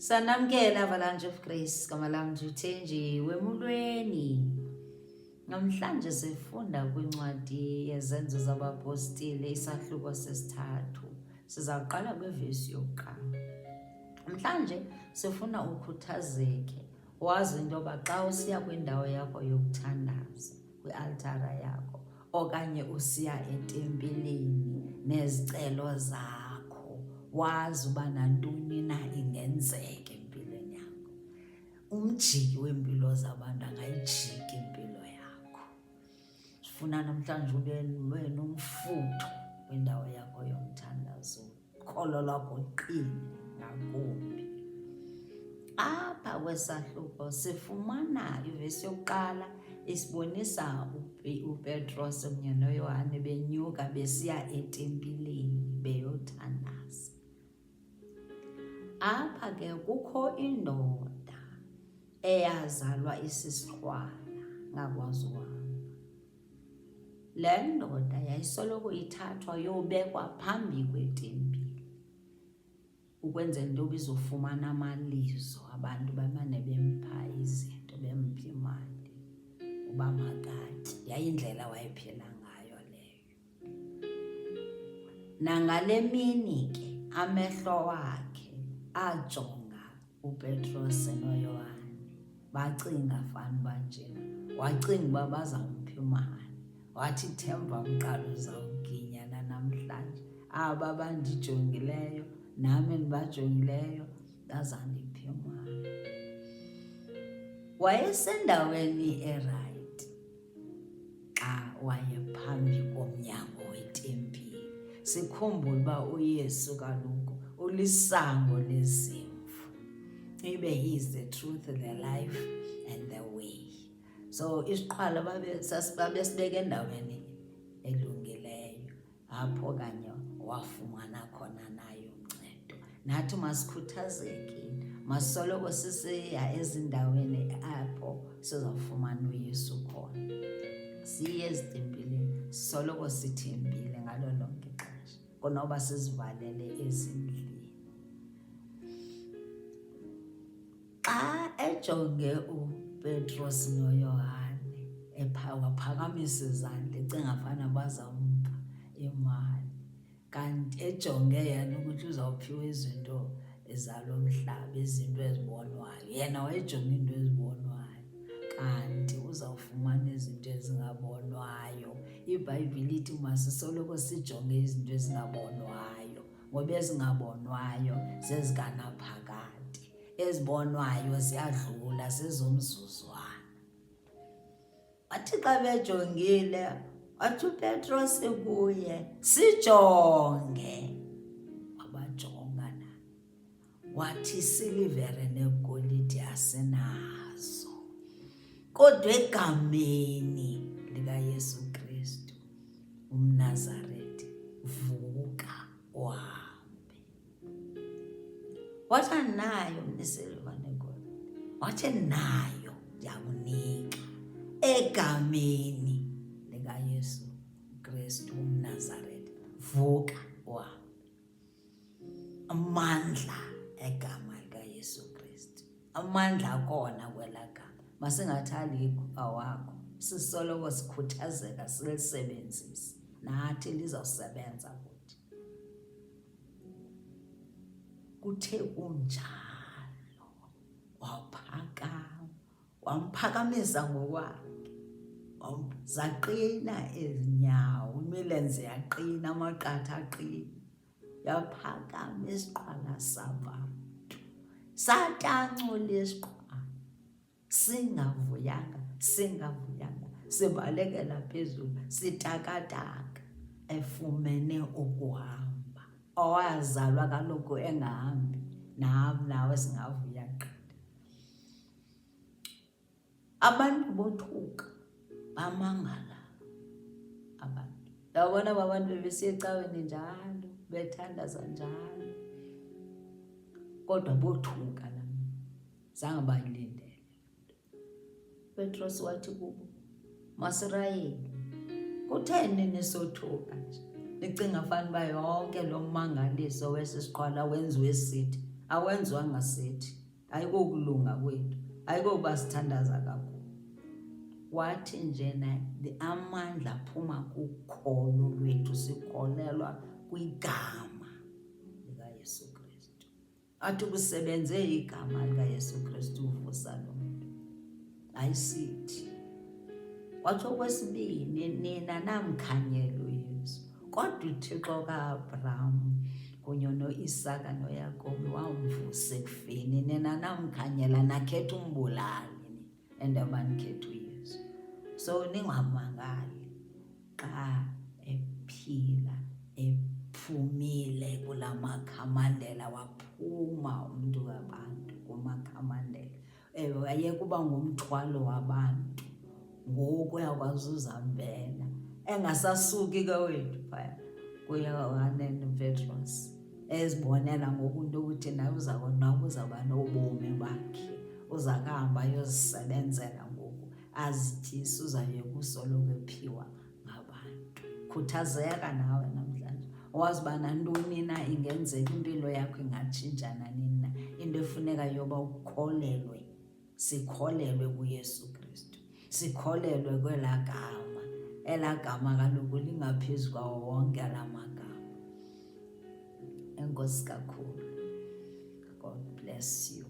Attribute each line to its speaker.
Speaker 1: Sanamkela Avalanche of Grace, gama lam ndithenjiwe emulweni. Namhlanje sifunda kwincwadi yezenzo zabapostile isahluko sesithathu. Sizawuqala kwivesi yokuqala. Namhlanje sifuna ukhuthazeke, wazi into yoba xa usiya kwindawo yakho yokuthandaza, kwialtara yakho, okanye usiya etempileni nezicelo zakho, wazi uba nantoni na ingenzeka empilweni yakho. Umjiki wempilo zabantu angayijiki impilo yakho. Sifuna namhlanje ube nomfutho kwindawo yakho yomthandazo, ukholo lwakho luqine ngakumbi. Apha kwesahluko sifumana ivesi yokuqala isibonisa uPetros kunye noYohane benyuka besiya etempileni beyothandaza. Apha ke kukho indoda eyazalwa isisiqhwala ngakwazi uhamba. Le ndoda yayisoloko ithathwa yobekwa phambi kwetempile ukwenzela into yoba izofumana amalizo, abantu bamane bempha izinto, bempha imali uba makatye. Yayindlela wayephila ngayo leyo. Nangale mini ke amehlo wakhe ajonga uPetros noYohane, bacinga fanuba njena, wacinga uba bazampha imali. Wathi themba mqala uzawuginyana namhlanje, aba bandijongileyo nami ndibajongileyo bazandipha imali. Wayesendaweni erayithi xa wayephambi komnyango wetempile. Sikhumbule uba uYesu kaloku ulisango lezimvu, ibe he is the truth, the life and the way. So isiqhwala babesibeka endaweni elungileyo, apho kanye wafumana khona nayo uncedo. Nathi masikhuthazekile, masoloko sisiya ezindaweni apho sizawufumana uYesu khona. Siye ezitempileni, soloko sithembile ngalo lonke ixesha, kunoba sizivalele ezindlini. Xa ejonge uPetros noYohane waphakamisa izandla ecinga fana bazampha imali, kanti ejonge yena ukuthi uzawuphiwa izinto ezalo mhlaba, izinto ezibonwayo. Yena wayejonga into ezibonwayo, kanti uzawufumana izinto ezingabonwayo. iBhayibhile ithi masisoloko sijonge izinto ezingabonwayo, ngoba ezingabonwayo zezikanaphakade, ezibonwayo ziyadlula, zezomzuzwana. Wathi xa bejongile, wathi uPetros kuye, sijonge. Wabajonga na, wathi isilivere negolide asinazo, kodwa egameni likaYesu Kristu umNazaretha, vuka uhambe. Wathi anayo mna isilivere negolide, wathi nayo ndiyakunika, egameni likaYesu Kristu umNazaretha, vuka uhambe. Amandla egama likaYesu Kristu, amandla akona kwela gama. Masingathali awakho, sisoloko sikhuthazeka silisebenzise, nathi lizawusebenza kuthi. Kuthe kunjalo waphakama, wamphakamisa ngokwakhe, zaqina ezinyawo, imilenze yaqina, amaqatha aqina. Yaphakama isiqhwala sabantu, satancula isiqhwala, singavuyanga, sibalekela phezulu, sitakataka, efumene ukuhamba. Owazalwa kaloku engahambi, nawe singavuya gqitha. Abantu bothuka, bamangala abantu. Ndabona abantu bebesiya ecaweni njalo, bethandaza njalo, kodwa bothuka lana, zange bayilindele. uPetros wathi kubo, masirayeli, kutheni nisothuka nje? Nicinga fanuba yonke lo mmangaliso wesi siqhwala wenziwe sithi awenziwa ngasithi, ayikokulunga kwethu, ayikokuba sithandaza kakhulu. Wathi njena amandla aphuma kukholo lwethu, sikholelwa kwigama likaYesu Kristu. Athi kusebenze igama likaYesu Kristu uvusa lo muntu, ayisithi. Watsho okwesibini, nina namkhanyelo uYesu, kodwa uThixo ka-Abraham kunye no-Isaka noYakobi wamvusa ekufeni. Nina namkhanyela, nakhetha umbulali and abanikhetha uYesu. So ningamangali xa ephila, ephumile kula makhamandela, waphuma umntu wabantu kumakhamandela. Wayeka uba ngumthwalo wabantu, ngoku uyakwazi uzambela, engasasuki ke wethu phaya kuYohane noPetros, ezibonela ngoku into ukuthi naye uzawuba nobomi bakhe, uza kuhamba ayozisebenzela ngoku, azityise, uzawuyeka usoloko ephiwa ngabantu. Khuthazeka nawe namhlanje, wazi uba nantoni na ingenzeka, impilo yakho ingatshintshana nini na. Into efuneka yoba ukholelwe, sikholelwe kuYesu Kristu, sikholelwe kwelaa gama. Elaa gama kaloku lingaphezu kwawo wonke la magama. Enkosi kakhulu. God bless you.